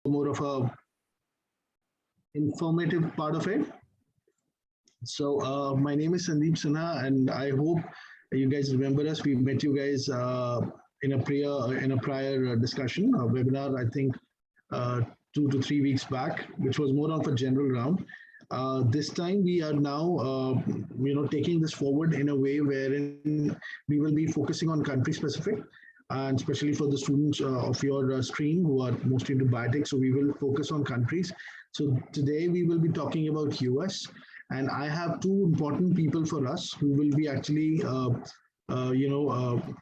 more of a informative part of it. So my name is Sandeep Sinha, and I hope you guys remember us. We met you guys in a prior discussion, a webinar, I think 2 to 3 weeks back, which was more of a general round. This time we are now, taking this forward in a way wherein we will be focusing on country specific, and especially for the students of your stream who are mostly into biotech. So we will focus on countries. So today we will be talking about US, and I have two important people for us who will be actually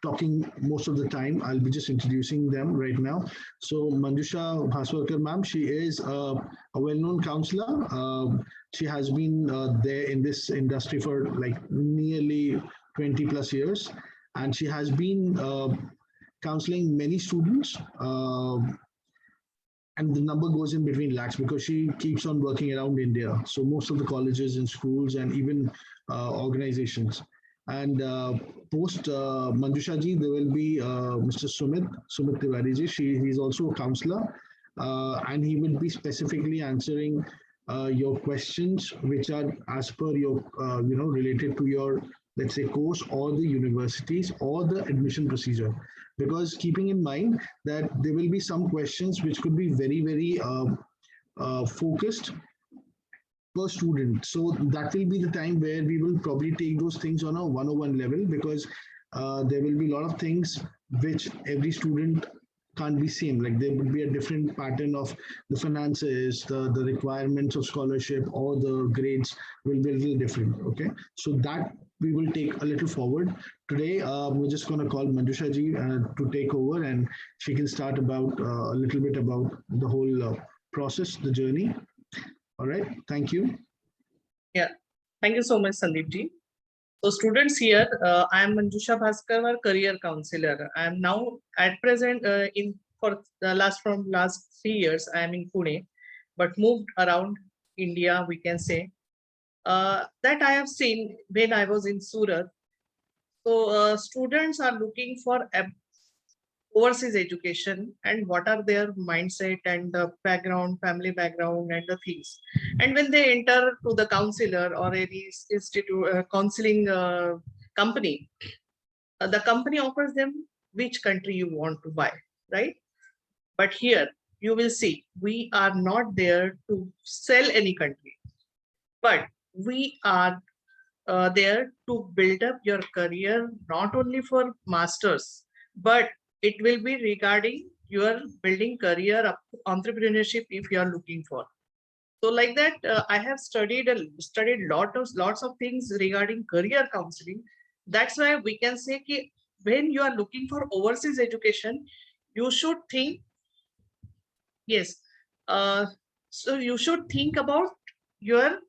talking most of the time. I'll be just introducing them right now. So Manjusha Bhaswarkar ma'am, she is a well-known counselor. She has been there in this industry for like nearly 20 plus years, and she has been counseling many students. And the number goes in between lakhs because she keeps on working around India. So most of the colleges and schools and even organizations. And post Manjusha ji, there will be Mr. Sumit Tiwari ji. He's also a counselor, and he will be specifically answering your questions, which are as per your, related to your, let's say, course or the universities or the admission procedure. Because keeping in mind that there will be some questions which could be very, very focused per student. So that will be the time where we will probably take those things on a 101 level, because there will be a lot of things which every student can't be same. Like there would be a different pattern of the finances, the requirements of scholarship, or the grades will be a little different. Okay, so that we will take a little forward. Today, we're just going to call Manjusha ji to take over, and she can start about a little bit about the whole process, the journey. All right, thank you. Yeah, thank you so much, Sandeep ji. So students here, I am Manjusha Bhaskar, career counselor. I am now at present from last 3 years, I am in Pune, but moved around India, we can say. That I have seen when I was in Surat. So students are looking for overseas education, and what are their mindset and the background, family background, and the things. And when they enter to the counselor or any institute counseling company, the company offers them which country you want to buy, right? But here you will see we are not there to sell any country, but we are there to build up your career, not only for masters, but it will be regarding your building career up entrepreneurship if you are looking for. So like that, I have studied lots of things regarding career counseling. That's why we can say that when you are looking for overseas education, you should think, yes, so you should think about your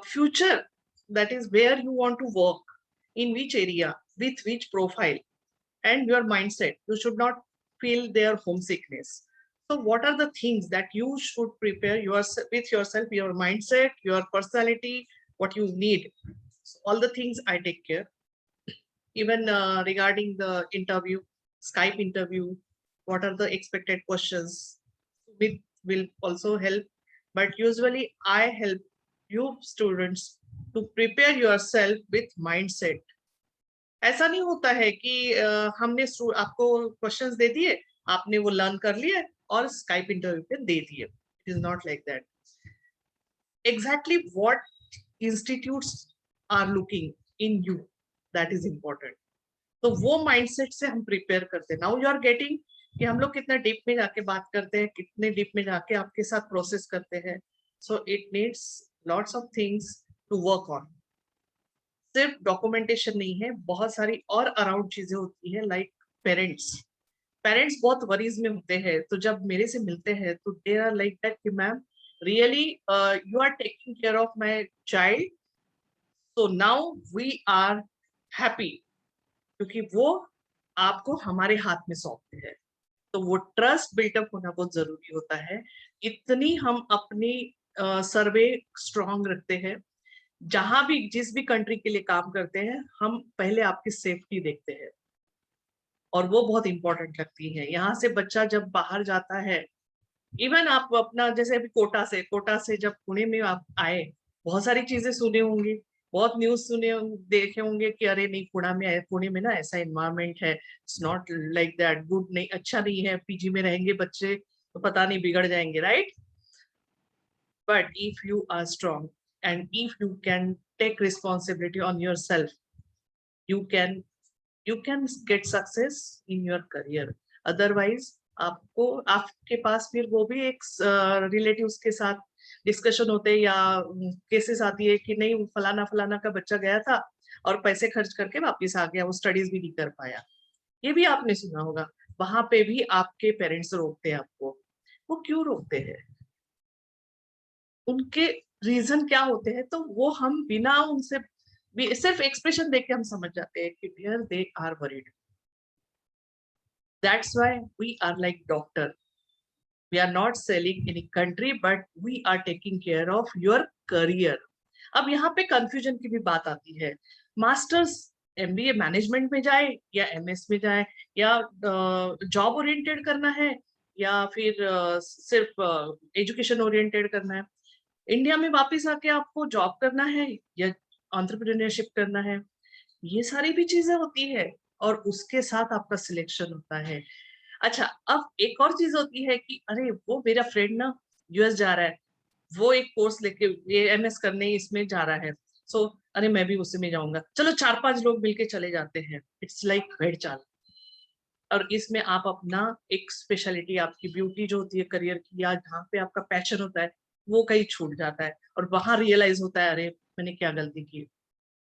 future, that is where you want to work, in which area, with which profile, and your mindset. You should not feel their homesickness. So what are the things that you should prepare with yourself, your mindset, your personality, what you need? So all the things I take care. Even regarding the interview, Skype interview, what are the expected questions? With will also help, but usually I help you students to prepare yourself with mindset. ऐसा नहीं होता है कि हमने आपको questions दे दिए, आपने वो लर्न कर लिए और स्काइप इंटरव्यू पे दे दिए. It is not like that. Exactly what institutes are looking in you, that is important. तो वो माइंडसेट से हम प्रिपेयर करते हैं. नाउ यू आर गेटिंग कि हम लोग कितना डीप में जाके बात करते हैं, कितने डीप में जाके आपके साथ प्रोसेस करते हैं. So it needs lots of things to work on. सिर्फ डॉक्यूमेंटेशन नहीं है, बहुत सारी और अराउंड चीजें होती है. लाइक पेरेंट्स बहुत वरीज में होते हैं, तो जब मेरे से मिलते हैं तो दे आर लाइक दैट कि ma'am really you are taking care of my child, so now we are happy, क्योंकि वो आपको हमारे हाथ में सौंपते हैं. तो वो ट्रस्ट बिल्टअप होना बहुत जरूरी होता है. इतनी हम अपनी सर्वे स्ट्रॉन्ग रखते हैं. जहां भी जिस भी कंट्री के लिए काम करते हैं, हम पहले आपकी सेफ्टी देखते हैं, और वो बहुत इंपॉर्टेंट लगती है. यहाँ से बच्चा जब बाहर जाता है इवन आप अपना जैसे अभी कोटा से जब पुणे में आप आए, बहुत सारी चीजें सुने होंगी, बहुत न्यूज देखे होंगे कि अरे नहीं पुणे में ना ऐसा एनवायरनमेंट है, it's not like that, good नहीं, अच्छा नहीं है, पीजी में रहेंगे बच्चे तो पता नहीं बिगड़ जाएंगे, right? But if you are strong and if you can take responsibility on yourself, you can you can get success in your career. Otherwise आपके पास फिर वो भी एक रिलेटिव्स के साथ डिस्कशन होते हैं या केसेस आती है कि नहीं फलाना फलाना का बच्चा गया था और पैसे खर्च करके वापस आ गया, वो स्टडीज भी नहीं कर पाया। ये भी आपने सुना होगा। वहां पे भी आपके पेरेंट्स रोकते हैं आपको। वो क्यों रोकते हैं? उनके रीजन क्या होते हैं? तो वो हम बिना उनसे सिर्फ एक्सप्रेशन देख के हम समझ जाते हैं कि dear they are worried. That's why we are like doctor, we are not selling in country but we are taking care of your career. अब यहाँ पे कंफ्यूजन की भी बात आती है, मास्टर्स एमबीए मैनेजमेंट में जाए या एमएस में जाए, या जॉब ओरिएंटेड करना है या फिर सिर्फ एजुकेशन ओरिएंटेड करना है। इंडिया में वापस आके आपको जॉब करना है या एंटरप्रेन्योरशिप करना है, ये सारी भी चीजें होती है और उसके साथ आपका सिलेक्शन होता है। अच्छा, अब एक और चीज होती है कि अरे वो मेरा फ्रेंड ना यूएस जा रहा है, वो एक कोर्स लेके ये एमएस करने इसमें जा रहा है, सो अरे मैं भी उसी में जाऊंगा, चलो 4-5 लोग मिलके चले जाते हैं। इट्स लाइक भेड़ चाल। और इसमें आप अपना एक स्पेशलिटी, आपकी ब्यूटी जो होती है करियर की, या जहाँ पे आपका पैशन होता है, वो कहीं छूट जाता है और वहां रियलाइज होता है अरे मैंने क्या गलती की।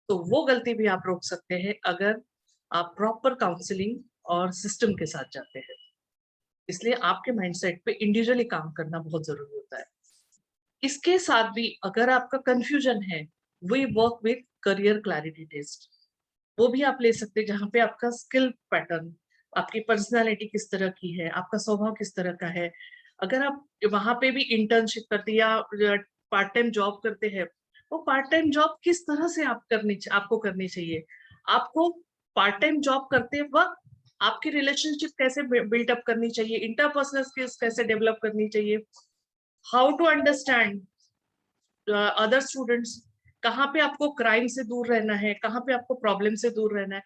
तो वो गलती भी आप रोक सकते हैं अगर आप प्रॉपर काउंसलिंग और सिस्टम के साथ जाते हैं। इसलिए आपके माइंडसेट पे इंडिविजुअली काम करना बहुत जरूरी होता है। इसके साथ भी अगर आपका कंफ्यूजन है, we work with career clarity test, वो भी आप ले सकते हैं, जहाँ पे आपका स्किल पैटर्न, आपकी पर्सनालिटी किस तरह की है, आपका स्वभाव किस तरह का है। अगर आप वहां पे भी इंटर्नशिप करते हैं या पार्ट टाइम जॉब करते हैं, वो पार्ट टाइम जॉब किस तरह से आपको करनी चाहिए। आपको पार्ट टाइम जॉब करते वक्त आपकी रिलेशनशिप कैसे बिल्डअप करनी चाहिए, इंटरपर्सनल स्किल्स कैसे डेवलप करनी चाहिए, how to understand other students, कहाँ पे आपको क्राइम से दूर रहना है, कहाँ पे आपको प्रॉब्लम से दूर रहना है,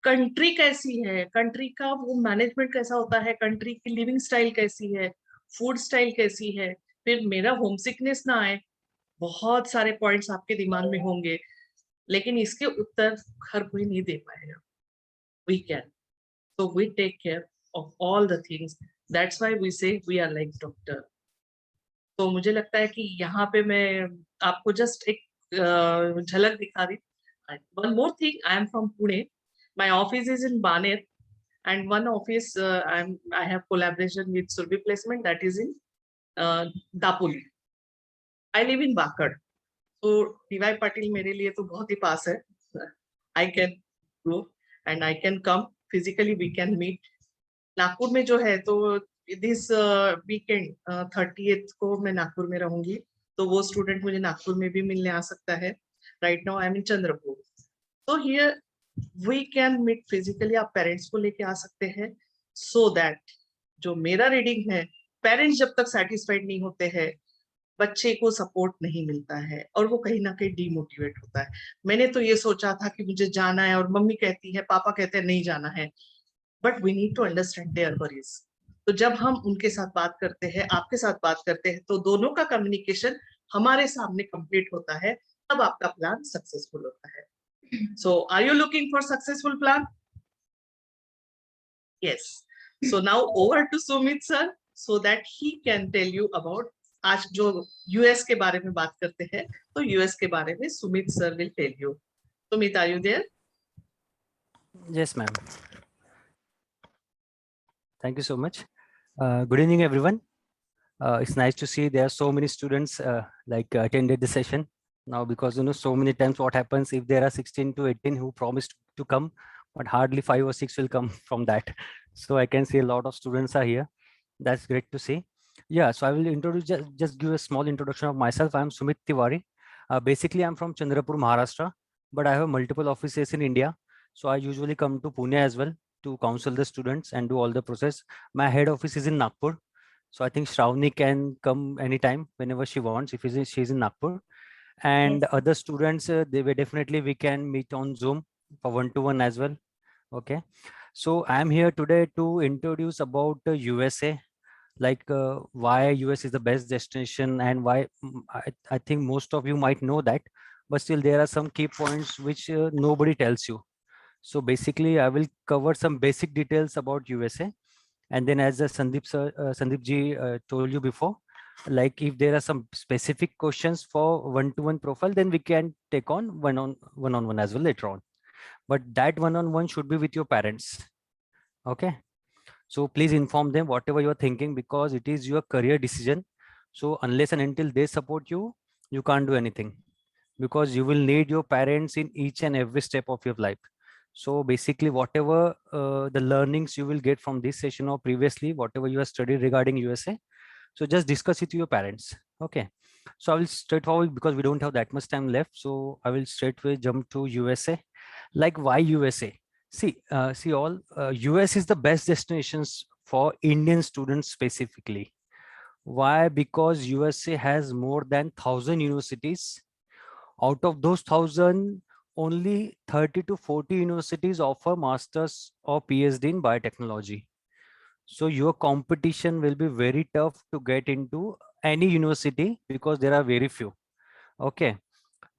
कंट्री कैसी है, कंट्री का वो मैनेजमेंट कैसा होता है, कंट्री की लिविंग स्टाइल कैसी है, फूड स्टाइल कैसी है, फिर मेरा होम सिकनेस ना आए। बहुत सारे पॉइंट्स आपके दिमाग में होंगे, लेकिन इसके उत्तर हर कोई नहीं दे पाएगा। We can, so we take care of all the things, that's why we say we are like doctor। तो मुझे लगता है कि यहाँ पे मैं आपको जस्ट एक झलक दिखा दी। One more thing, I am from Pune, my office is in Baner, and one office I have collaboration with Surbi Placement, that is in Dapoli। I live in Bakad, so DY Patil मेरे लिए तो बहुत ही पास है। I can go and I can come physically, we can meet। Nagpur में जो है तो this weekend 30th को मैं नागपुर में रहूंगी, तो वो स्टूडेंट मुझे नागपुर में भी मिलने आ सकता है। Right now I am in Chandrapur, तो here we can meet physically. आप पेरेंट्स को लेके आ सकते हैं, सो दैट जो मेरा रीडिंग है, पेरेंट्स जब तक सेटिस्फाइड नहीं होते हैं, बच्चे को सपोर्ट नहीं मिलता है और वो कहीं ना कहीं डिमोटिवेट होता है। मैंने तो ये सोचा था कि मुझे जाना है और मम्मी कहती है, पापा कहते हैं नहीं जाना है, but we need to understand their worries. तो जब हम उनके साथ बात करते हैं, आपके साथ बात करते हैं, तो दोनों का कम्युनिकेशन हमारे सामने कंप्लीट होता है, तब आपका प्लान सक्सेसफुल होता है। So are you looking for successful plan? Yes. So now over to Sumit sir, so that he can tell you about, आज जो यूएस के बारे में बात करते हैं, तो यूएस के बारे में Sumit sir will tell you। Sumit, are you there? Yes, ma'am. Thank you so much. Good evening, everyone. It's nice to see there are so many students attended the session now, because so many times what happens, if there are 16 to 18 who promised to come, but hardly 5 or 6 will come from that. So I can see a lot of students are here. That's great to see. Yeah, so I will introduce, just give a small introduction of myself. I am Sumit Tiwari. Basically, I'm from Chandrapur, Maharashtra, but I have multiple offices in India. So I usually come to Pune as well to counsel the students and do all the process. My head office is in Nagpur. So I think Shravani can come anytime whenever she wants if she's in Nagpur. And Yes. other students, they were definitely we can meet on Zoom for one-to-one as well. Okay. So I'm here today to introduce about the USA, like why US is the best destination and why I think most of you might know that, but still there are some key points which nobody tells you. So basically I will cover some basic details about USA, and then as Sandeep ji told you before, like if there are some specific questions for one-to-one profile, then we can take on one-on-one as well later on. But that one-on-one should be with your parents. Okay. So please inform them whatever you are thinking, because it is your career decision. So unless and until they support you, you can't do anything, because you will need your parents in each and every step of your life. So basically whatever the learnings you will get from this session or previously, whatever you have studied regarding USA, so just discuss it to your parents. Okay. So I will straightforward, because we don't have that much time left. So I will straightway jump to USA. Like why USA? See all, US is the best destinations for Indian students specifically. Why? Because USA has more than 1,000 universities. Out of those 1,000, only 30 to 40 universities offer masters or PhD in biotechnology. So your competition will be very tough to get into any university because there are very few. Okay.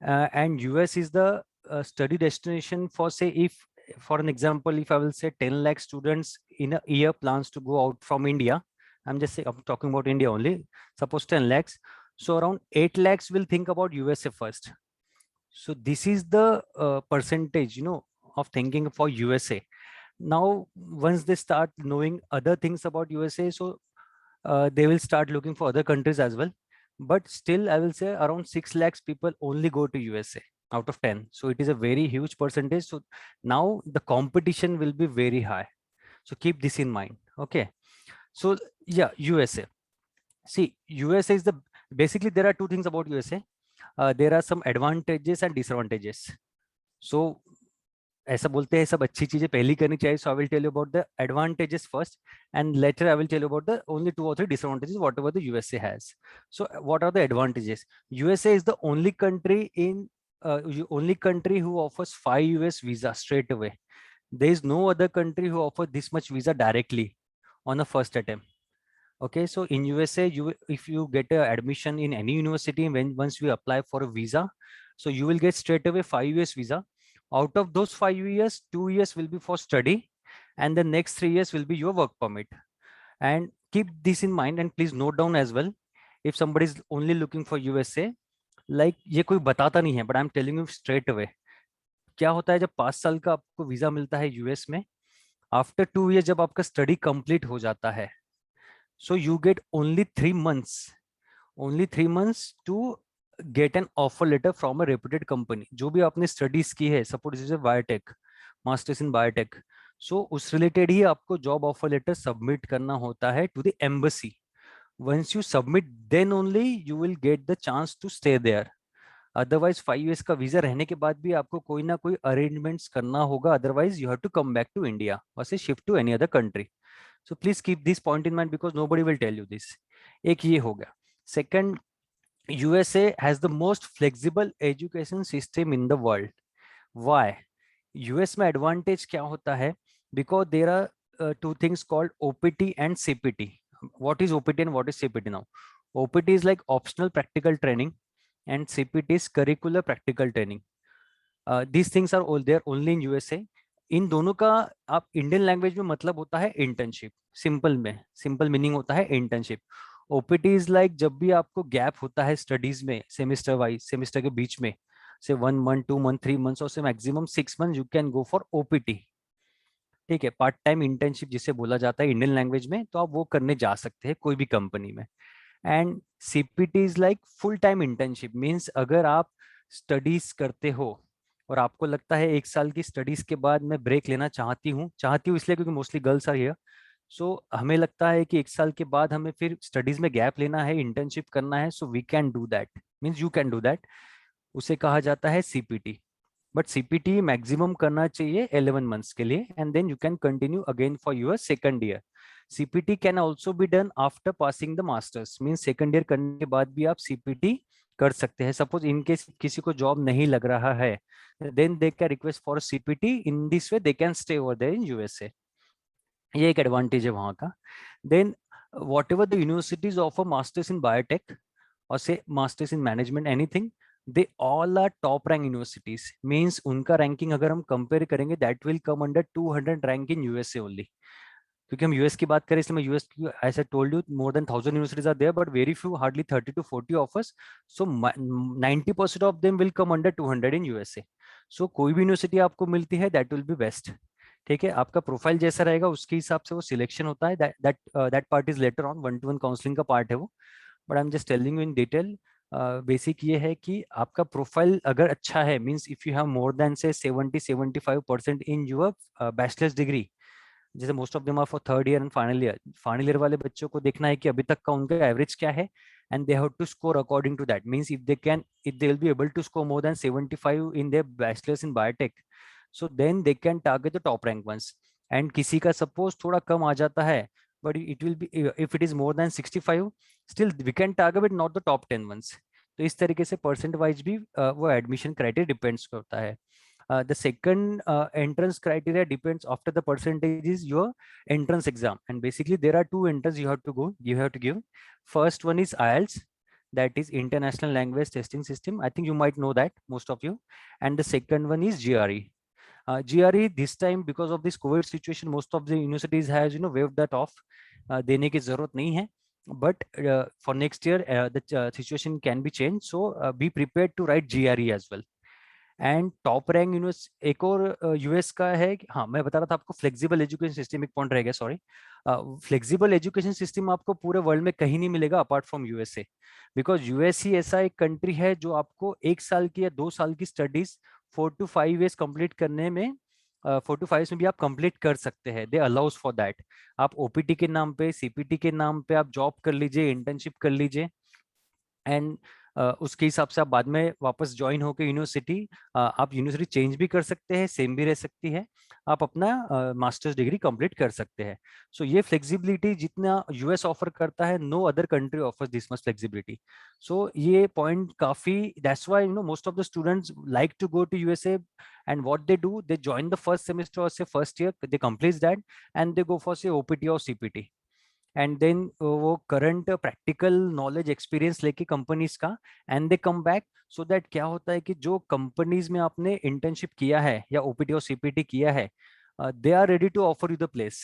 And US is the study destination for, say, if for an example, if I will say 10 lakh students in a year plans to go out from India, I'm just saying, I'm talking about India only, suppose 10 lakhs. So around 8 lakhs will think about USA first. So this is the percentage, of thinking for USA. Now, once they start knowing other things about USA, so they will start looking for other countries as well. But still, I will say around 6 lakhs people only go to USA out of 10. So it is a very huge percentage. So now the competition will be very high. So keep this in mind. Okay. So yeah, USA. See, USA is the, basically there are two things about USA. There are some advantages and disadvantages. So ऐसा बोलते हैं सब अच्छी चीजें पहली करनी चाहिए. So I will tell you about the advantages first, and later I will tell you about the only 2 or 3 disadvantages whatever the USA has. So what are the advantages? USA is the only country who offers 5 US visa straight away. There is no other country who offers this much visa directly on a first attempt. Okay, so in USA, if you get a admission in any university, once you apply for a visa, so you will get straight away 5 years visa. Out of those 5 years, 2 years will be for study, and the next 3 years will be your work permit. And keep this in mind, and please note down as well. If somebody is only looking for USA, like ये कोई बताता नहीं है, but I'm telling you straight away. क्या होता है जब 5 साल का आपको वीजा मिलता है यूएस में, आफ्टर 2 years जब आपका स्टडी कंप्लीट हो जाता है, so you get only 3 months to get an offer letter from a reputed company. जो भी आपने स्टडीज की है, suppose is biotech, masters in biotech, so उस रिलेटेड ही आपको जॉब ऑफर लेटर सबमिट करना होता है to the embassy. once you submit, then only you will get the chance to stay there. Otherwise 5 years का visa रहने के बाद भी आपको कोई ना कोई अरेंजमेंट्स करना होगा, otherwise you have to come back to India और say shift to any other country. So please keep this point in mind because nobody will tell you this. एक ये हो गया. Second, USA has the most flexible education system in the world. Why? US में advantage क्या होता है? Because there are 2 things called OPT and CPT. What is OPT and what is CPT now? OPT is like optional practical training, and CPT is curricular practical training. These things are all there only in USA. इन दोनों का आप Indian language में मतलब होता है internship. Simple meaning होता है internship. OPT is like जब भी आपको गैप होता है स्टडीज में, सेमेस्टर के बीच में, से 1 month 2 month 3 months और से maximum 6 months, you can go for OPT. ठीक है, पार्ट टाइम इंटर्नशिप जिसे बोला जाता है इंडियन लैंग्वेज में, तो आप वो करने जा सकते हैं कोई भी कंपनी में. And CPT is like full time internship. Means अगर आप स्टडीज करते हो और आपको लगता है 1 साल की स्टडीज के बाद मैं ब्रेक लेना चाहती हूँ इसलिए क्योंकि मोस्टली गर्ल्स आर हियर. सो हमें लगता है कि 1 साल के बाद हमें फिर स्टडीज में गैप लेना है, इंटर्नशिप करना है, so we can do that. Means you can do that. उसे कहा जाता है सीपीटी. बट सीपीटी मैक्सिमम करना चाहिए 11 months के लिए, and then you can continue again for your second year. CPT can also be done after passing the masters, mean second year करने के बाद भी आप CPT कर सकते हैं. सपोज इनकेस किसी को जॉब नहीं लग रहा है, then they can request for CPT. In this way they can stay over there in USA. ये एक एडवांटेज है वहाँ का. Then whatever the universities offer masters in biotech और say masters in management anything, they all are top rank universities. Means उनका ranking अगर हम compare करेंगे that will come under 200 rank in USA only. क्योंकि हम US की बात करें इसलिए मैं यूएस की, ऐसा told you, more than 1000 universities are there but very few, hardly 30 to 40 offers. So 90% of them will come under 200 in USA. So कोई भी यूनिवर्सिटी आपको मिलती है दैट विल बी बेस्ट. ठीक है, आपका प्रोफाइल जैसा रहेगा उसके हिसाब से वो सिलेक्शन होता है. That part is later on, 1-to-1 counselling का पार्ट है वो. But I am just telling you in detail. Basic ये है कि आपका प्रोफाइल अगर अच्छा है, means if you have more than say 70-75% in your bachelors degree, जैसे most of them are for third year and final year. Final year वाले बच्चों को देखना है कि अभी तक का उनका एवरेज क्या है, and they have to score according to that. Means if they will be able to score more than 75 in their bachelors in biotech, so then they can target the top rank ones. And किसी का suppose थोड़ा कम आ जाता है, but it will be, if it is more than 65, still we can target not the top 10 ones. तो इस तरीके से परसेंट वाइज भी वो एडमिशन क्राइटेरिया डिपेंड्स करता है. The second entrance criteria depends after the percentage is your entrance exam, and basically there are two entrance you have to give. First one is IELTS, that is International Language Testing System. I think you might know that, most of you. And the second one is GRE. GRE this time, because of this COVID situation, most of the universities has waived that off. देने की जरूरत नहीं है, but for next year the situation can be changed, so be prepared to write GRE as well. And top rank universe एक और US का है. हाँ, मैं बता रहा था आपको फ्लेक्सिबल एजुकेशन सिस्टम, एक पॉइंट रह गया, सॉरी. फ्लेक्सिबल एजुकेशन सिस्टम आपको पूरे वर्ल्ड में कहीं नहीं मिलेगा apart from USA, because US ही ऐसा एक कंट्री है जो आपको 1 साल की या 2 साल की स्टडीज 4 to 5 years कंप्लीट करने में 4 to 5 years में भी आप कंप्लीट कर सकते हैं. दे अलाउज फॉर दैट. आप OPT के नाम पे, CPT के नाम पे आप जॉब कर लीजिए, इंटर्नशिप कर लीजिए, एंड उसके हिसाब से आप बाद में वापस ज्वाइन होकर यूनिवर्सिटी, आप यूनिवर्सिटी चेंज भी कर सकते हैं, सेम भी रह सकती है, आप अपना मास्टर्स डिग्री कंप्लीट कर सकते हैं. सो ये फ्लेक्सिबिलिटी जितना US ऑफर करता है, no other country offers this much flexibility. So ये पॉइंट काफी, that's why most of the students like to go to USA, and what they do, they join the first semester or say first year, they complete that and they go for say OPT or CPT. And then वो current practical knowledge experience लेके companies का, and they come back. So that क्या होता है कि जो companies में आपने इंटर्नशिप किया है या OPT और CPT किया है, they are ready to offer you the place.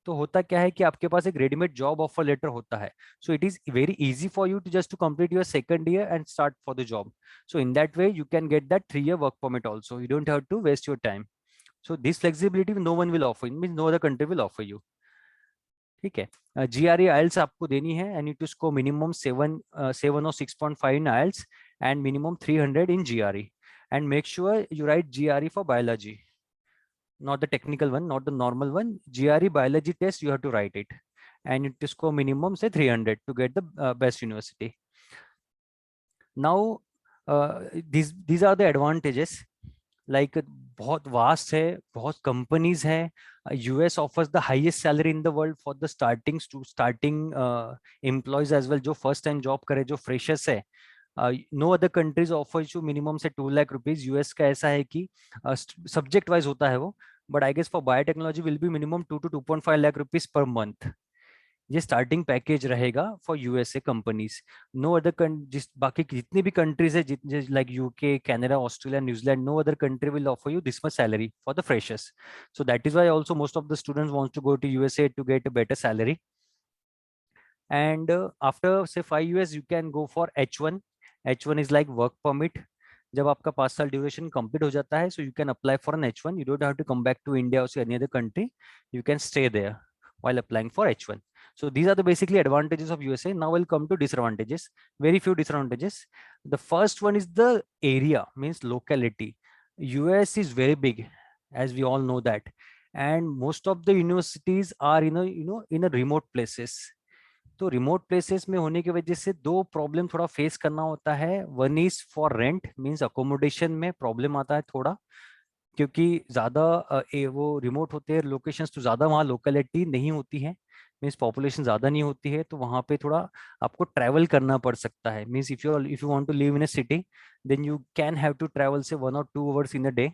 तो होता क्या है कि आपके पास एक रेडीमेड जॉब ऑफर लेटर होता है. So it is very easy for you to just to complete your second year and start for the job. So in that way you can get that 3 year work permit also. You don't have to waste your time. So this flexibility no one will offer, means no other country will offer you. ठीक है, GRE IELTS आपको देनी है, and it score minimum 7 or 6.5 in IELTS and minimum 300 in GRE. And make sure you write GRE for biology, not the technical one, not the normal one. GRE biology test you have to write it, and it score minimum say 300 to get the best university. Now these are the advantages. Like बहुत vast है, बहुत companies है. US offers the highest salary in the world for the starting employees as well, जो first time job करे, जो freshers है. No other countries offer you minimum say 2 lakh rupees. US का ऐसा है कि सब्जेक्ट वाइज होता है वो, but I guess for biotechnology will be minimum 2 to 2.5 lakh rupees per month. ये स्टार्टिंग पैकेज रहेगा for USA companies. No other बाकी जितनी भी कंट्रीज है, जितने like UK, Canada, Australia, New Zealand, no other country will offer you this much salary for the freshers. So that is why also most of the students wants to go to USA to get a better salary. And after say 5 years you can go for H1. H1 is like work permit. जब आपका 5 साल duration complete हो जाता है, so you can apply for an H1. You don't have to come back to India और any other country. You can stay there while applying for H1. So these are the basically advantages of USA. Now we'll come to disadvantages. Very few disadvantages. The first one is the area, means locality. US is very big, as we all know that, and most of the universities are in a remote places. तो remote places में होने की वजह से 2 problem थोड़ा face करना होता है. One is for rent, means accommodation में प्रॉब्लम आता है थोड़ा, क्योंकि ज्यादा वो रिमोट होते हैं लोकेशंस, तो ज्यादा वहाँ लोकेलिटी नहीं होती है. मीन्स पॉपुलेशन ज़्यादा नहीं होती है, तो वहाँ पे थोड़ा आपको ट्रैवल करना पड़ सकता है। Means if you want to live in a city, then you can have to travel say 1 or 2 hours in a day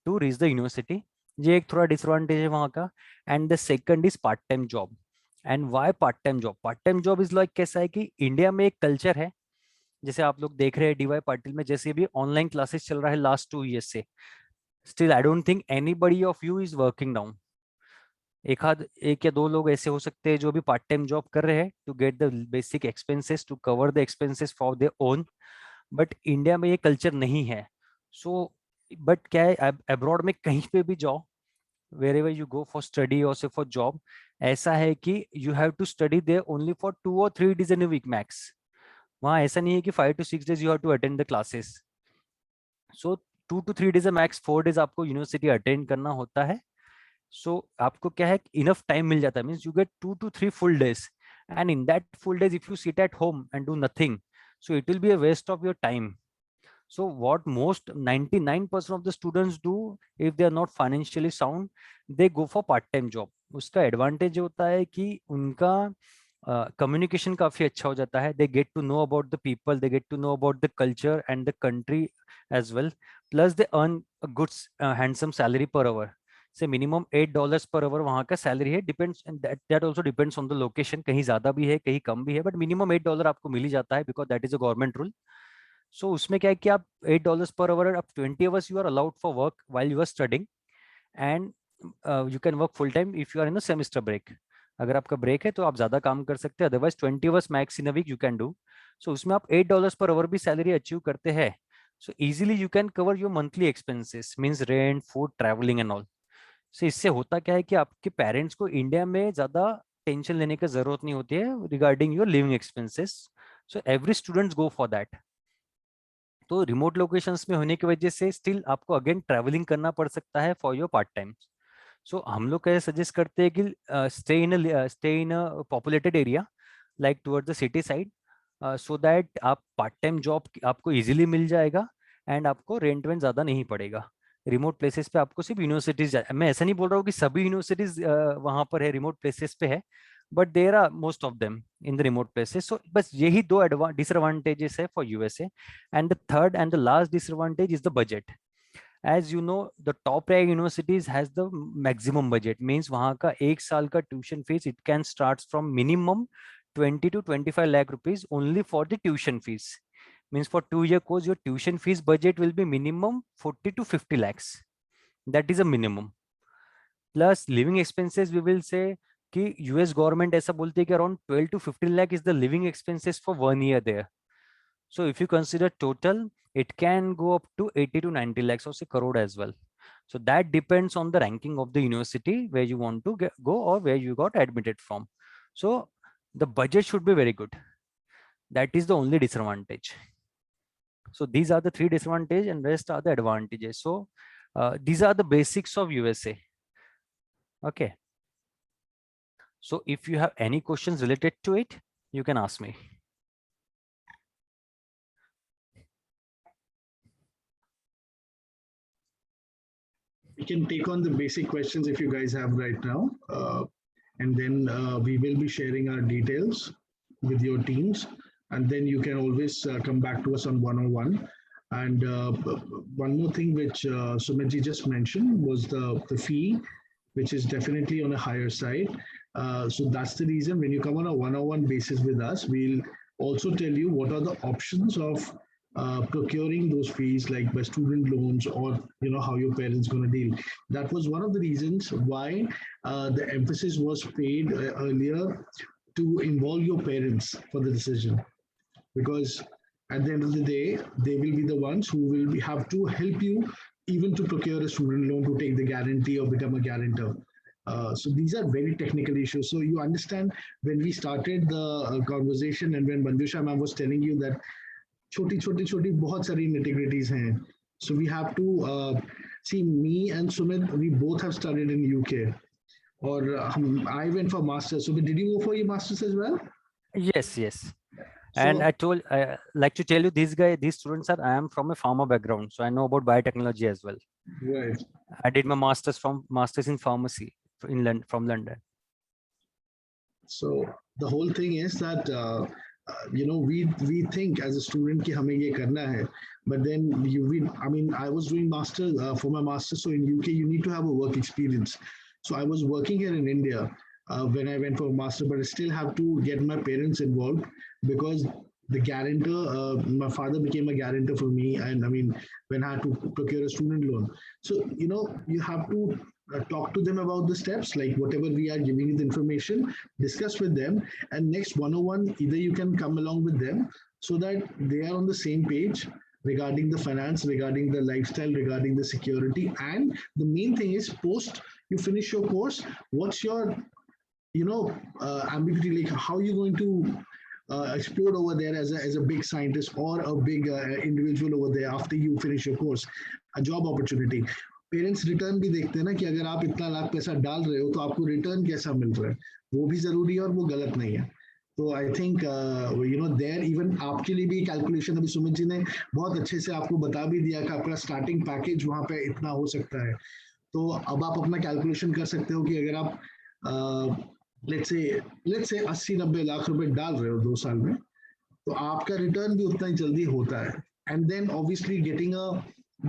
to reach the university. ये एक थोड़ा डिसएडवांटेज है वहाँ का। And the second is part time job. And why part time job? Part time job is like कैसा है कि India में एक कल्चर है, जैसे आप लोग देख रहे हैं डीवाई पाटिल में, जैसे भी ऑनलाइन क्लासेस चल रहा है लास्ट 2 years से, still I don't think anybody of you is working down. एक या दो लोग ऐसे हो सकते हैं जो भी पार्ट टाइम जॉब कर रहे हैं to get the basic expenses, to cover the expenses for their own. But India में ये कल्चर नहीं है। सो बट क्या है, अब्रॉड में कहीं पे भी जाओ, wherever you go for study or say for job, ऐसा है कि you have to study there only for 2 or 3 days in a week max। वहाँ ऐसा नहीं है कि 5 to 6 days you have to attend the classes। So 2 to 3 days max 4 days आपको university attend करना होता है। So आपको क्या है, इनफ टाइम मिल जाता है, means you get 2 to 3 full days, and in that full days if you sit at home and do nothing, so it will be a waste of your time। So what most 99% of the students do, if they are not financially sound, they go for part-time job। उसका advantage होता है कि उनका communication काफी अच्छा हो जाता है। They get to know about the people, they get to know about the culture and the country as well, plus they earn good handsome salary per hour. Say minimum $8 per hour वहाँ का salary है। Depends, that also depends on the location, कहीं ज्यादा भी है कहीं कम भी है, बट मिनिमम $8 आपको मिल ही जाता है, because that is a government rule. So उसमें क्या है कि आप $8 पर आवर, आप 20 hours you are allowed for work while you are studying, and you can work full time if you are in a semester break. अगर आपका break है तो आप ज्यादा काम कर सकते हैं, otherwise 20 hours max in a week you can do. So उसमें आप $8 पर आवर भी सैलरी अचीव करते हैं। So easily you can cover your monthly expenses, means rent, food, travelling and all. So इससे होता क्या है कि आपके पेरेंट्स को इंडिया में ज्यादा टेंशन लेने की जरूरत नहीं होती है regarding your living expenses. So every students go for that. तो रिमोट लोकेशंस में होने की वजह से स्टिल आपको अगेन ट्रैवलिंग करना पड़ सकता है फॉर योर पार्ट टाइम। सो हम लोग क्या सजेस्ट करते हैं कि stay in a populated area like toward the city side, so that आप पार्ट टाइम जॉब आपको इजीली मिल जाएगा एंड आपको रेंट वेंट ज़्यादा नहीं पड़ेगा। रिमोट प्लेसेस पे आपको सिर्फ यूनिवर्सिटीज, मैं ऐसा नहीं बोल रहा हूँ कि सभी यूनिवर्सिटीज वहाँ पर है, रिमोट प्लेसेस पे है, but there are most of them in the remote places. So बस यही दो डिसएडवांटेजेस है for USA. And the third and the last disadvantage is the budget. As you know, the top rank universities has the maximum budget, means वहाँ का एक साल का tuition fees it can starts from minimum 20 to 25 lakh rupees only for the tuition fees। Means for 2-year course your tuition fees budget will be minimum 40 to 50 lakhs। That is a minimum। Plus living expenses we will say कि US government ऐसा बोलती है कि around 12 to 15 lakh is the living expenses for 1 year there। So if you consider total, it can go up to 80 to 90 lakhs or say crore as well। So that depends on the ranking of the university where you want to go or where you got admitted from। So the budget should be very good। That is the only disadvantage। So these are the 3 disadvantages and rest are the advantages। So these are the basics of USA। Okay, so if you have any questions related to it, you can ask me। We can take on the basic questions if you guys have right now. And then we will be sharing our details with your teams. And then you can always come back to us on one-on-one. And one more thing which Sumitji just mentioned was the fee, which is definitely on a higher side. So that's the reason when you come on a one-on-one basis with us, we'll also tell you what are the options of procuring those fees, like by student loans, or how your parents going to deal. That was one of the reasons why the emphasis was paid earlier to involve your parents for the decision, because at the end of the day they will be the ones who will have to help you even to procure a student loan, to take the guarantee or become a guarantor. So these are very technical issues. So you understand, when we started the conversation and when Manjusha ma'am was telling you that छोटी बहुत सारी nitty-gritties हैं. So we have to see, me and Sumit, we both have studied in UK, or I went for masters. So did you go for your masters as well? Yes, yes। So, And I like to tell you, these students are, I am from a pharma background, so I know about biotechnology as well। right. I did my masters in pharmacy from London। So the whole thing is that we think as a student कि हमें ये करना है, but then I mean I was doing master for my master. So in UK you need to have a work experience. So I was working here in India when I went for a master, but I still have to get my parents involved because the guarantor, my father became a guarantor for me, and I mean when I had to procure a student loan. So you have to talk to them about the steps, like whatever we are giving you the information, discuss with them, and next 101 either you can come along with them so that they are on the same page regarding the finance, regarding the lifestyle, regarding the security. And the main thing is post you finish your course, what's your ambiguity, like how are you going to explode over there as a big scientist or a big individual over there after you finish your course, a job opportunity. Parents return भी देखते हैं ना कि अगर आप इतना लाख पैसा डाल रहे हो तो आपको रिटर्न कैसा मिल रहा है, वो भी जरूरी है और वो गलत नहीं है. तो आई थिंक देयर इवन आपके लिए भी कैलकुलेशन अभी सुमित जी ने बहुत अच्छे से आपको बता भी दिया कि आपका स्टार्टिंग पैकेज वहां पे इतना हो सकता है. तो अब आप अपना कैलकुलेशन कर सकते हो कि अगर आप लेट्स से 80-90 लाख रुपए डाल रहे हो 2 साल में, तो आपका रिटर्न भी उतना ही जल्दी होता है. And then obviously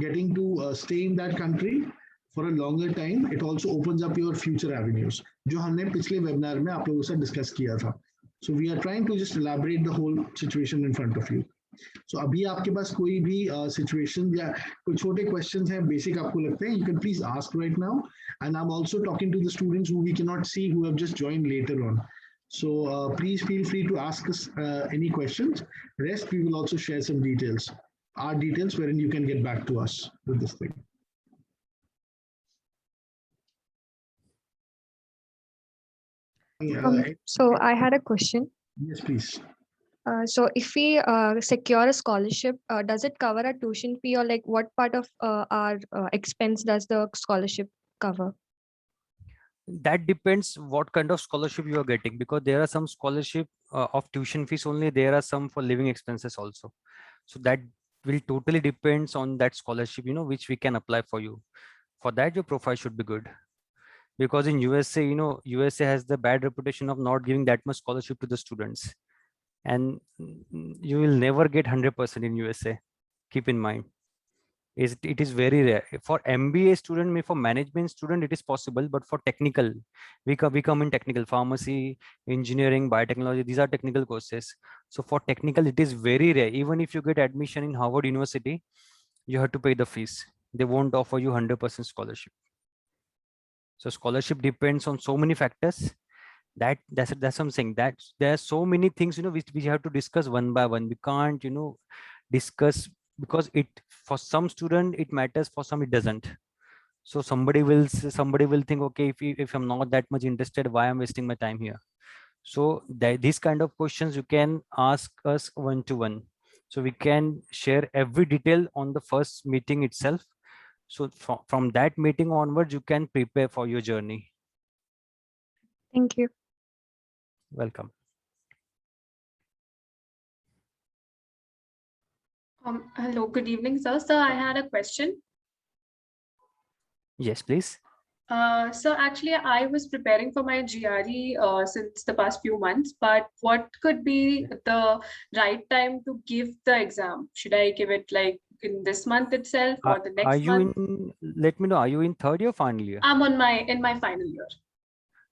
getting to stay in that country for a longer time, it also opens up your future avenues, जो हमने पिछले वेबिनार में आप लोगों से डिस्कस किया था. So we are trying to just elaborate the whole situation in front of you. So अभी आपके पास कोई भी situation या कोई छोटे questions हैं बेसिक आपको लगते हैं, you can please ask right now. And I'm also talking to the students who we cannot see, who have just joined later on. So please feel free to ask us any questions. Rest we will also share some details, our details, wherein you can get back to us with this thing. So I had a question. Yes, please. So if we secure a scholarship, does it cover a tuition fee, or like what part of our expense does the scholarship cover? That depends what kind of scholarship you are getting, because there are some scholarship of tuition fees only, there are some for living expenses also. So that will totally depends on that scholarship, which we can apply for you. For that, your profile should be good, because in USA, USA has the bad reputation of not giving that much scholarship to the students, and you will never get 100% in USA. Keep in mind, it is very rare. For MBA student, for management student, it is possible, but for technical, we come in technical, pharmacy, engineering, biotechnology, these are technical courses. So for technical, it is very rare. Even if you get admission in Harvard University, you have to pay the fees. They won't offer you 100% scholarship. So scholarship depends on so many factors. That's something that there are so many things, which we have to discuss one by one. We can't, discuss, because for some student it matters, for some it doesn't. So somebody will think, okay, if I'm not that much interested, why I'm wasting my time here? So these kind of questions you can ask us one-to-one. So we can share every detail on the first meeting itself. So from that meeting onwards, you can prepare for your journey. Thank you. Welcome. Hello, good evening, sir. Sir, I had a question. Yes, please. So actually, I was preparing for my GRE since the past few months, but what could be the right time to give the exam? Should I give it like in this month itself or the next month? Let me know, are you in third year or final year? I'm in my final year.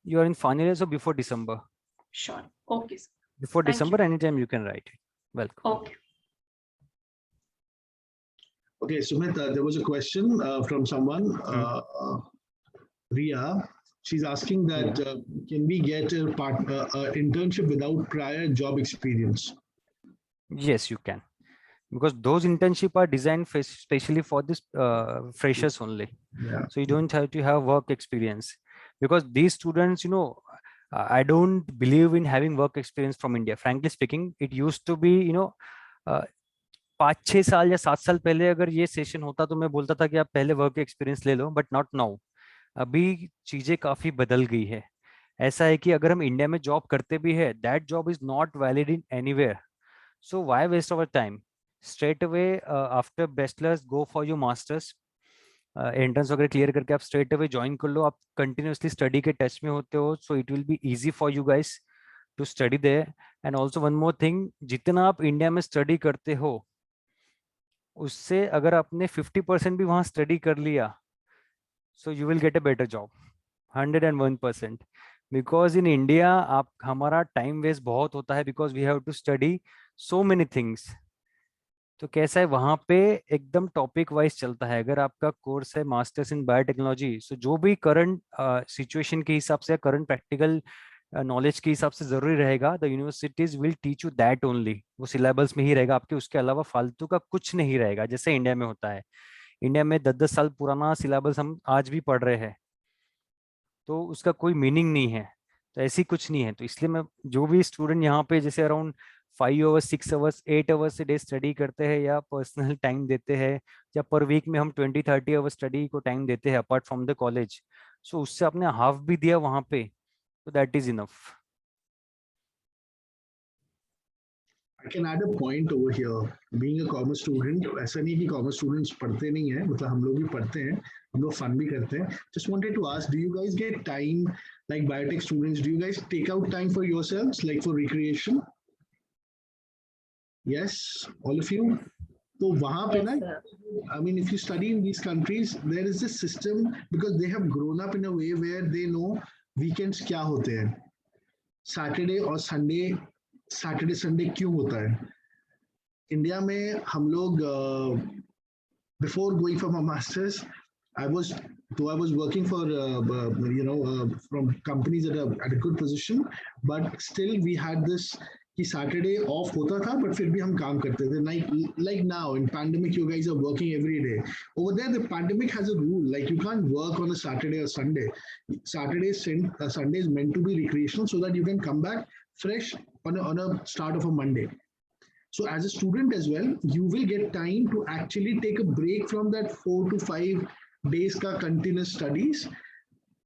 You are in final year, so before December. Sure. Okay, sir. Before Thank December, you. anytime you can write it. Welcome. Okay. Okay, Sumit, there was a question from someone, Ria. She's asking that can we get a internship without prior job experience? Yes, you can, because those internships are designed specially for this freshers only. Yeah. So you don't have to have work experience, because these students, I don't believe in having work experience from India. Frankly speaking, it used to be, 5-6 साल या 7 साल पहले अगर ये session होता तो मैं बोलता था कि आप पहले वर्क एक्सपीरियंस ले लो, बट नॉट नाउ. अभी चीजें काफी बदल गई है. ऐसा है कि अगर हम इंडिया में जॉब करते भी है, that job is not valid in anywhere. So why waste our time? Straight away after bachelors go for your masters. Entrance वगैरह क्लियर करके आप स्ट्रेट अवे ज्वाइन कर लो. आप कंटिन्यूसली स्टडी के टच में होते हो, so it will be easy for you guys to study there. And also one more thing, जितना आप इंडिया में स्टडी करते हो उससे अगर आपने 50% भी वहाँ स्टडी कर लिया, so you will get a better job 101%. because in India आप हमारा टाइम वेस्ट बहुत होता है because we have to study so many things. तो कैसा है वहाँ पे एकदम टॉपिक वाइज चलता है. अगर आपका कोर्स है मास्टर्स इन बायोटेक्नोलॉजी, सो जो भी करंट सिचुएशन के हिसाब से करंट प्रैक्टिकल नॉलेज के हिसाब से जरूरी रहेगा, the universities will teach you that only. वो सिलेबस में ही रहेगा आपके, उसके अलावा फालतू का कुछ नहीं रहेगा, जैसे इंडिया में होता है. इंडिया में 10-10 साल पुराना सिलेबस हम आज भी पढ़ रहे हैं, तो उसका कोई मीनिंग नहीं है. तो ऐसी कुछ नहीं है. तो इसलिए मैं जो भी स्टूडेंट यहाँ पे जैसे अराउंड 5 आवर्स 6 आवर्स 8 आवर्स से डे स्टडी करते हैं या पर्सनल टाइम देते हैं, या पर वीक में हम 20-30 आवर्स स्टडी को टाइम देते हैं अपार्ट फ्रॉम द कॉलेज, सो उससे आपने हाफ भी दिया वहाँ पे, तो that is enough. I can add a point over here. Being a commerce student, ऐसा नहीं कि commerce students पढ़ते नहीं हैं, मतलब हम लोग भी पढ़ते हैं, हम लोग fun भी करते हैं. Just wanted to ask, do you guys get time, like biotech students, do you guys take out time for yourselves, like for recreation? Yes, all of you. तो वहाँ पे ना, I mean, if you study in these countries, there is this system because they have grown up in a way where they know weekends क्या होते हैं, Saturday और Sunday. Saturday Sunday क्यों होता है? इंडिया में हम लोग before going for my masters, I was working for from companies at a good position, but still we had this कि सैटरडे ऑफ होता था, बट फिर भी हम काम करते थे. like now in pandemic you guys are working every day. Over there the pandemic has a rule, like you can't work on a Saturday or Sunday. Sunday is meant to be recreational so that you can come back fresh on a start of a Monday. So as a student as well, you will get time to actually take a break from that 4 to 5 days ka continuous studies,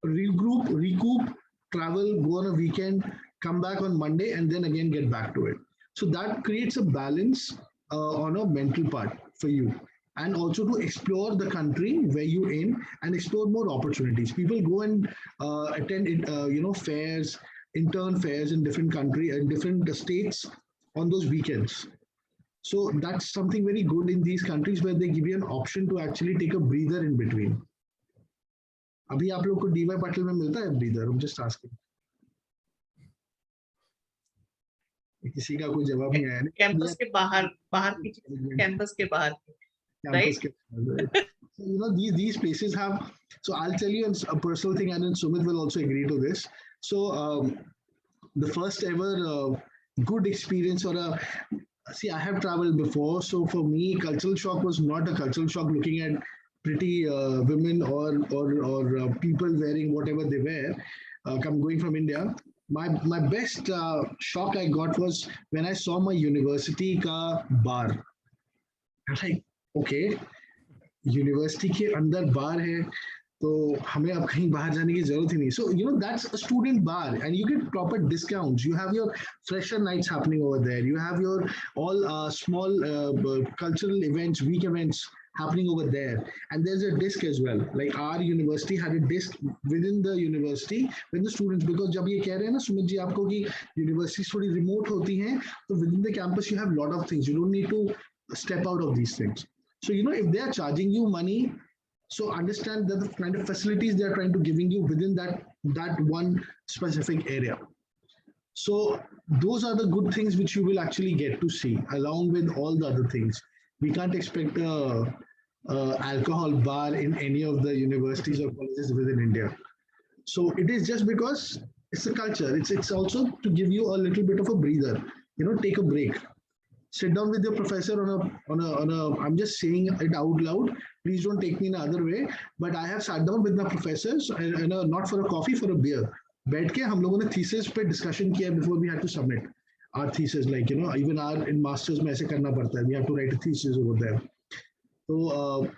regroup, recoup, travel, go on a weekend, come back on Monday, and then again get back to it. So that creates a balance on a mental part for you, and also to explore the country where you're in and explore more opportunities. People go and attend fairs, intern fairs in different countries and different states on those weekends. So that's something very good in these countries where they give you an option to actually take a breather in between. अभी आप लोग को DY Patil में मिलता है breather? I'm just asking. किसी का कोई जवाब नहीं आया. कैंपस के बाहर कैंपस के बाहर, right? So, these places have. So I'll tell you a personal thing, and then Sumit will also agree to this. So the first ever good experience see, I have traveled before, so for me, cultural shock was not a cultural shock looking at pretty women or people wearing whatever they wear, going from India. My best shock I got was when I saw my university ka bar. I was like, okay, university के अंदर bar है, तो हमें अब कहीं बाहर जाने की जरूरत ही नहीं. So that's a student bar, and you get proper discounts. You have your fresher nights happening over there. You have your all small cultural events, week events happening over there, and there's a disc as well. Like our university had a disc within the university with the students, because जब ये कह रहे हैं ना सुमित जी आपको कि universities थोड़ी remote होती हैं, तो within the campus you have a lot of things. You don't need to step out of these things. So if they are charging you money, so understand that the kind of facilities they are trying to giving you within that one specific area. So those are the good things which you will actually get to see along with all the other things. We can't expect a alcohol bar in any of the universities or colleges within India. So it is just because it's a culture. It's also to give you a little bit of a breather. Take a break. Sit down with your professor on a. I'm just saying it out loud. Please don't take me in another way. But I have sat down with my professors, and not for a coffee, for a beer. बैठ के हम लोगों ने thesis पे discussion किया before we had to submit our thesis. Like even our in masters में ऐसे करना पड़ता है. We have to write a thesis over there. So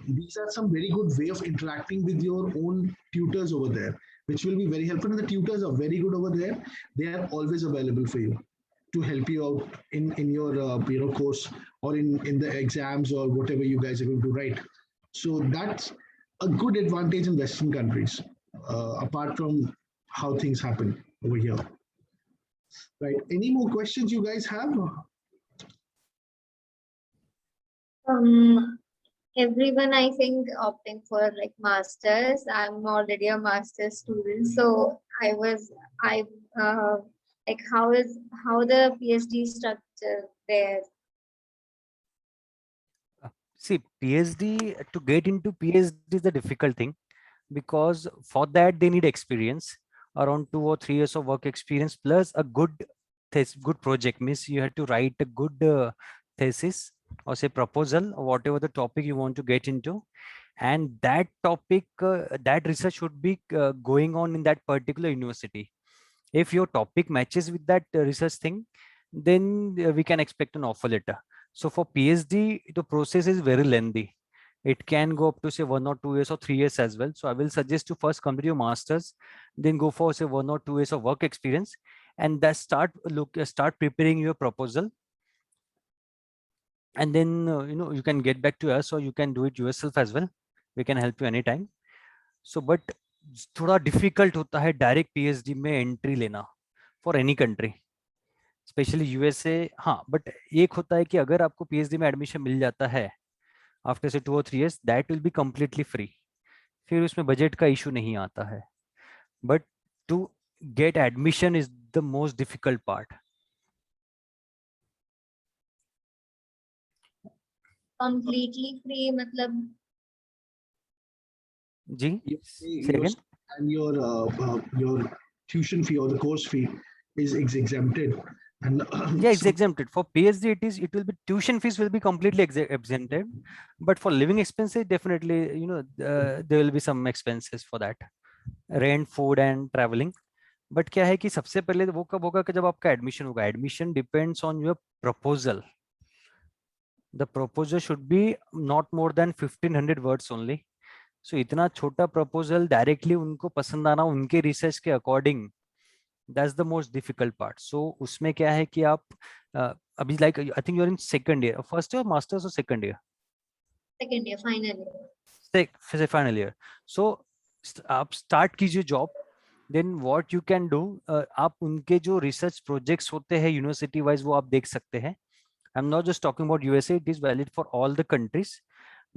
these are some very good way of interacting with your own tutors over there, which will be very helpful. And the tutors are very good over there. They are always available for you to help you out in your course or in the exams or whatever you guys are going to write. So that's a good advantage in Western countries, apart from how things happen over here. Right. Any more questions you guys have? Everyone, I think, opting for like masters. I'm already a master's student, so I like how the PhD structure there. See, PhD, to get into PhD is a difficult thing because for that they need experience, around 2 or 3 years of work experience plus a good good project. Means you have to write a good thesis or say proposal or whatever the topic you want to get into, and that topic that research should be going on in that particular university. If your topic matches with that research thing, then we can expect an offer letter. So for PhD, the process is very lengthy. It can go up to say 1 or 2 years or 3 years as well. So I will suggest to first complete your masters, then go for say 1 or 2 years of work experience, and that start preparing your proposal. And then you can get back to us or you can do it yourself as well. We can help you anytime. So but थोड़ा difficult होता है direct PhD में entry लेना for any country, specially USA. हाँ, but एक होता है कि अगर आपको PhD में एडमिशन मिल जाता है आफ्टर से 2 or 3 years, that will be completely free. फिर उसमें बजट का इशू नहीं आता है. But to get admission is the most difficult part. Completely free, matlab. जी, say again. And your tuition fee or the course fee is exempted. And Yeah, it's exempted. For PhD, it will be tuition fees will be completely exempted, but for living expenses, definitely, there will be some expenses for that, rent, food, and traveling. But क्या है कि सबसे पहले वो कब होगा कि जब आपका एडमिशन होगा. Admission depends on your proposal. The proposal should be not more than 1500 words only. So इतना छोटा प्रपोजल डायरेक्टली उनको पसंद आना उनके रिसर्च के according, that's the most difficult part. So उसमें क्या है कि आप अभी like I think you are in second year, first year masters और second year? Second year, final year. Final year. So आप स्टार्ट कीजिए job. Then what you can do, आप उनके जो रिसर्च प्रोजेक्ट्स होते हैं यूनिवर्सिटी वाइज वो आप देख सकते हैं. I am not just talking about USA, it is valid for all the countries.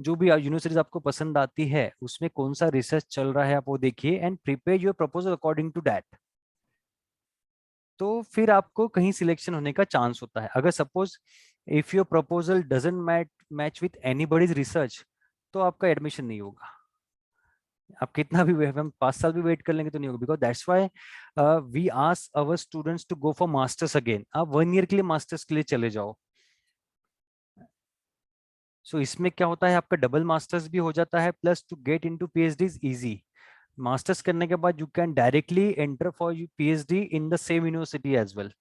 जो भी यूनिवर्सिटीज आपको पसंद आती है उसमें कौन सा रिसर्च चल रहा है आप वो देखिए and prepare your proposal according to that. तो फिर आपको कहीं सिलेक्शन होने का चांस होता है. अगर suppose if your proposal doesn't match with anybody's research, तो आपका एडमिशन नहीं होगा. आप कितना भी हम 5 साल भी वेट कर लेंगे तो नहीं होगा. Because that's why we ask our students to go for masters again. आप 1 ईयर के लिए मास्टर्स के लिए चले जाओ. सो इसमें क्या होता है, आपका डबल मास्टर्स भी हो जाता है, plus to get into PhD is easy. Masters करने के बाद you can directly enter for PhD in the same university as well,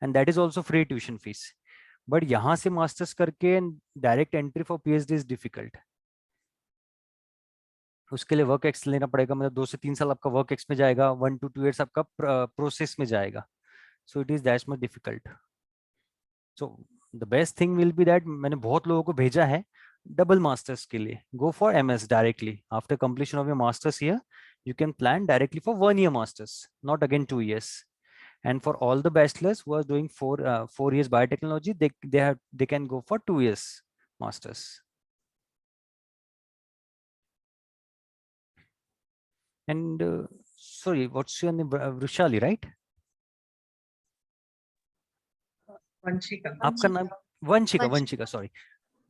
and that is also free tuition fees. But यहाँ से मास्टर्स करके direct entry for PhD is difficult. उसके लिए work ex लेना पड़ेगा. मतलब 2 से 3 साल आपका वर्क एक्स में जाएगा, 1 to 2 years आपका प्रोसेस में जाएगा. सो it is that much difficult. So the best thing will be that, मैंने बहुत लोगों को भेजा है डबल मास्टर्स के लिए. Go for MS directly after completion of your masters year. You can plan directly for 1 year masters, not again 2 years. And for all the bachelors who are doing 4 years biotechnology, they can go for 2 years masters. And sorry, what's your name? Vrushali, right? Vanshika. आपका नाम Vanshika. Sorry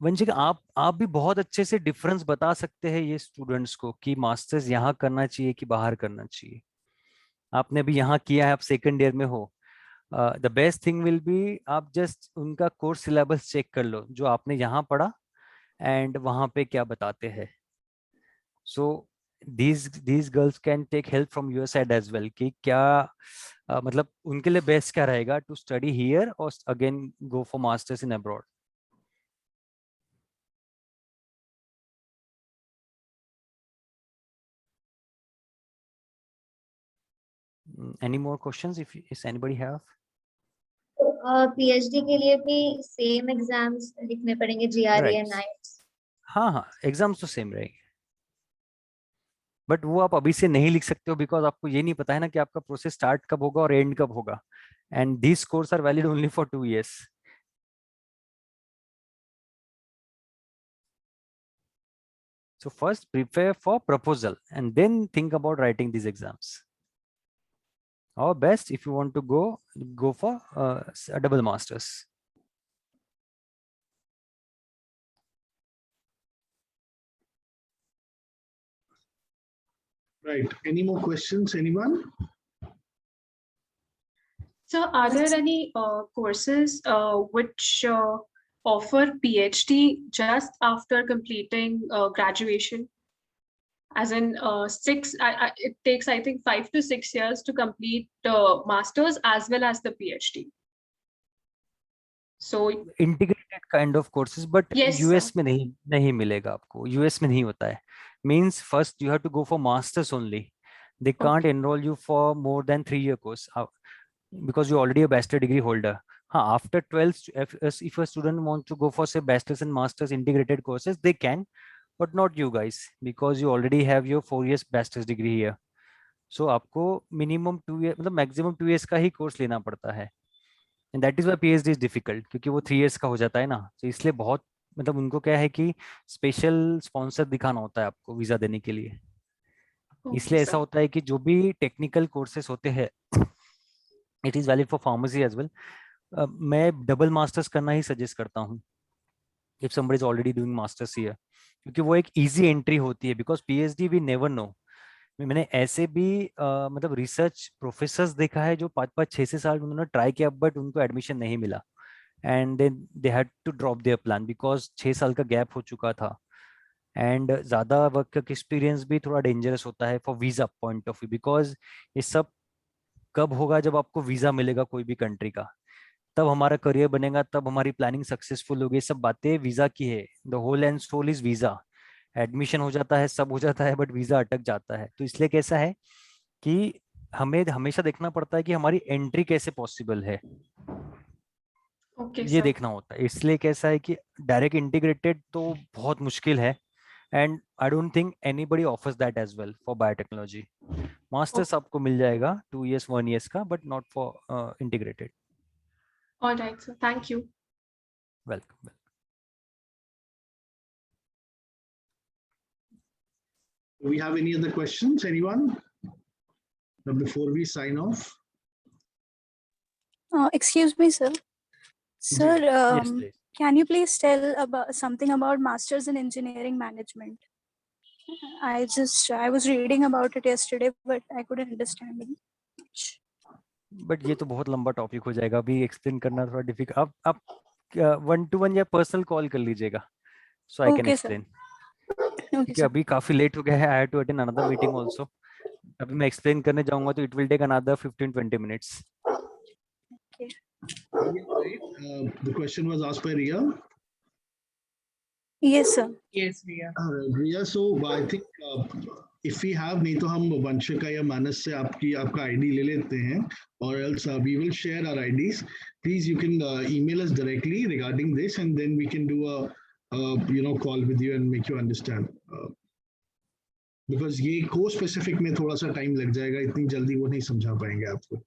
Vanshika, आप भी बहुत अच्छे से difference बता सकते हैं ये स्टूडेंट्स को कि मास्टर्स यहाँ करना चाहिए कि बाहर करना चाहिए. आपने भी यहाँ किया है, आप सेकंड ईयर में हो. The best thing will be आप जस्ट उनका कोर्स सिलेबस चेक कर लो जो आपने यहाँ पढ़ा एंड वहाँ पे क्या बताते हैं. सो these girls can take help from your side as well कि क्या मतलब उनके लिए बेस्ट क्या रहेगा to study here or again go for masters in abroad. Any more questions if anybody have? PhD के लिए भी सेम एग्जाम्स लिखने पड़ेंगे, GRE Right. and IELTS. हाँ, एग्जाम्स तो सेम रहेंगे, बट वो आप अभी से नहीं लिख सकते हो बिकॉज आपको ये नहीं पता है ना कि आपका प्रोसेस स्टार्ट कब होगा और एंड कब होगा. and these scores are valid only for 2 years. So first prepare for proposal and then think about writing these exams. Or best, if you want to go for a double masters. Right. Any more questions, anyone? So are there any courses which offer PhD just after completing graduation? As in it takes, I think, 5 to 6 years to complete masters as well as the PhD. So Integrated kind of courses, but Yes, US sir. में नहीं मिलेगा आपको. US में नहीं होता है. Means first you have to go for masters only. They can't Okay. enroll you for more than 3-year course because you're already a bachelor degree holder. After 12th, if a student wants to go for say bachelor's and master's integrated courses, they can, but not you guys, because you already have your 4 years bachelor's degree here. So आपको minimum 2 year मतलब maximum 2 years का ही course लेना पड़ता है. And that is why PhD is difficult, क्योंकि वो 3 years का हो जाता है ना. तो इसलिए बहुत मतलब उनको क्या है कि स्पेशल स्पॉन्सर दिखाना होता है आपको वीजा देने के लिए. Okay, इसलिए ऐसा sir. होता है कि जो भी टेक्निकल कोर्सेस होते हैं, it is valid for pharmacy as well. मैं डबल मास्टर्स करना ही सजेस्ट करता हूँ if somebody is already doing masters here, क्योंकि वो एक इजी एंट्री होती है. Because PhD we never know. मैंने ऐसे भी मतलब रिसर्च प्रोफेसर्स देखा है जो 5-5 6 साल उन्होंने ट्राई किया बट उनको एडमिशन नहीं मिला, and then they had to drop their plan because 6 साल का गैप हो चुका था. एंड ज़्यादा वर्क एक्सपीरियंस भी थोड़ा डेंजरस होता है for visa point of view, because ये सब कब होगा जब आपको वीज़ा मिलेगा कोई भी कंट्री का, तब हमारा करियर बनेगा, तब हमारी प्लानिंग सक्सेसफुल होगी. सब बातें वीज़ा की है. The whole and soul is visa. Admission हो जाता है, सब हो जाता है, बट वीज़ा अटक जाता है. तो इसलिए कैसा है कि हमें हमेशा देखना पड़ता है कि हमारी एंट्री कैसे पॉसिबल है, Okay, ये sir. देखना होता है. इसलिए कैसा है कि डायरेक्ट इंटीग्रेटेड तो बहुत मुश्किल है, and I don't think anybody offers that as well for biotechnology. Masters आपको मिल जाएगा 2 years 1 years का, but not for integrated. All right, sir. Thank you. Welcome. Do we have any other questions, anyone? Before we sign off? Excuse me, sir. Sir, Yes, please. can you please tell about something about Masters in Engineering Management? I was reading about it yesterday, but I couldn't understand it much. But ये तो बहुत लंबा topic हो जाएगा, अभी explain करना थोड़ा difficult. आप 1-to-1 या पर्सनल कॉल कर लीजिएगा, so I can Okay, sir. Explain. Okay, क्योंकि sir. अभी काफी लेट हो गया है. I have to attend another meeting also. अभी मैं एक्सप्लेन करने जाऊंगा तो it will take another 15-20 minutes. Okay. The question was asked by Ria. Yes, sir. Yes, Riya. Ria, so I think if we have, नहीं तो हम वंशिका या मानस से आपका ID ले लेते हैं, or else we will share our IDs. Please, you can email us directly regarding this, and then we can do a call with you and make you understand. Because ये कोर्स स्पेसिफिक में थोड़ा सा time लग जाएगा, इतनी जल्दी वो नहीं समझा पाएंगे आपको.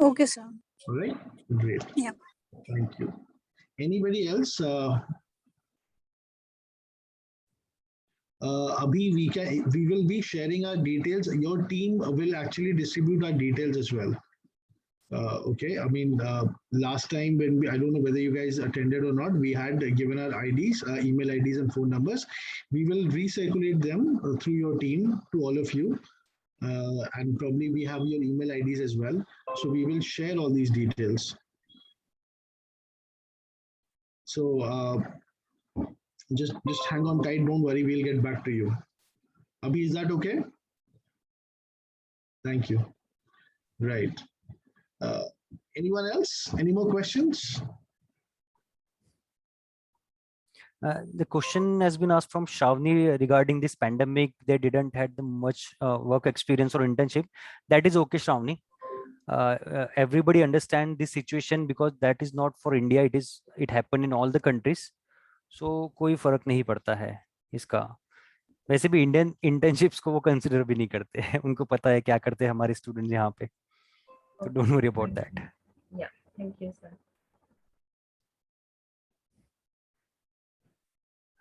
Okay, sir. All right, great. Yeah. Thank you. Anybody else? Abhi, we will be sharing our details. Your team will actually distribute our details as well. Okay, I mean, last time when I don't know whether you guys attended or not, we had given our IDs, email IDs and phone numbers. We will recirculate them through your team to all of you. And probably we have your email IDs as well. So we will share all these details. So just hang on tight, don't worry, we'll get back to you. Abhi, is that okay? Thank you. Right. Anyone else? Any more questions? The question has been asked from Shavni regarding this pandemic. They didn't had much work experience or internship. That is okay, Shavni. Everybody understand this situation because that is not for India. It happened in all the countries. So कोई फर्क नहीं पड़ता है इसका. वैसे भी Indian internships को वो कंसिडर भी नहीं करते हैं. उनको पता है क्या करते हैं हमारे स्टूडेंट यहाँ पे. So don't worry about that. Thank you, sir.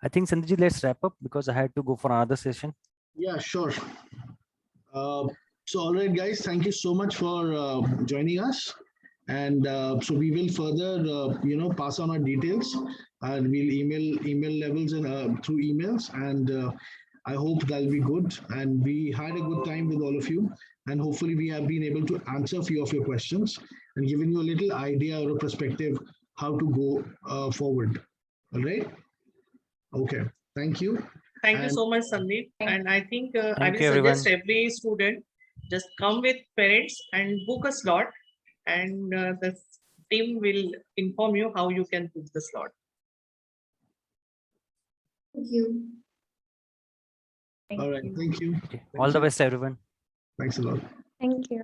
I think Sandeep, let's wrap up because I had to go for another session. Yeah, sure. So, all right, guys, thank you so much for joining us. And so we will further, pass on our details, and we'll email levels and through emails. And I hope that'll be good. And we had a good time with all of you. And hopefully, we have been able to answer a few of your questions and given you a little idea or a perspective how to go forward. All right. Okay. Thank you. Thank you And- so much, Sandeep. And I think I Thank will you, suggest everyone. every student just come with parents and book a slot, and the team will inform you how you can book the slot. Thank you. All right. Thank you. Okay. All the best, everyone. Thanks a lot. Thank you.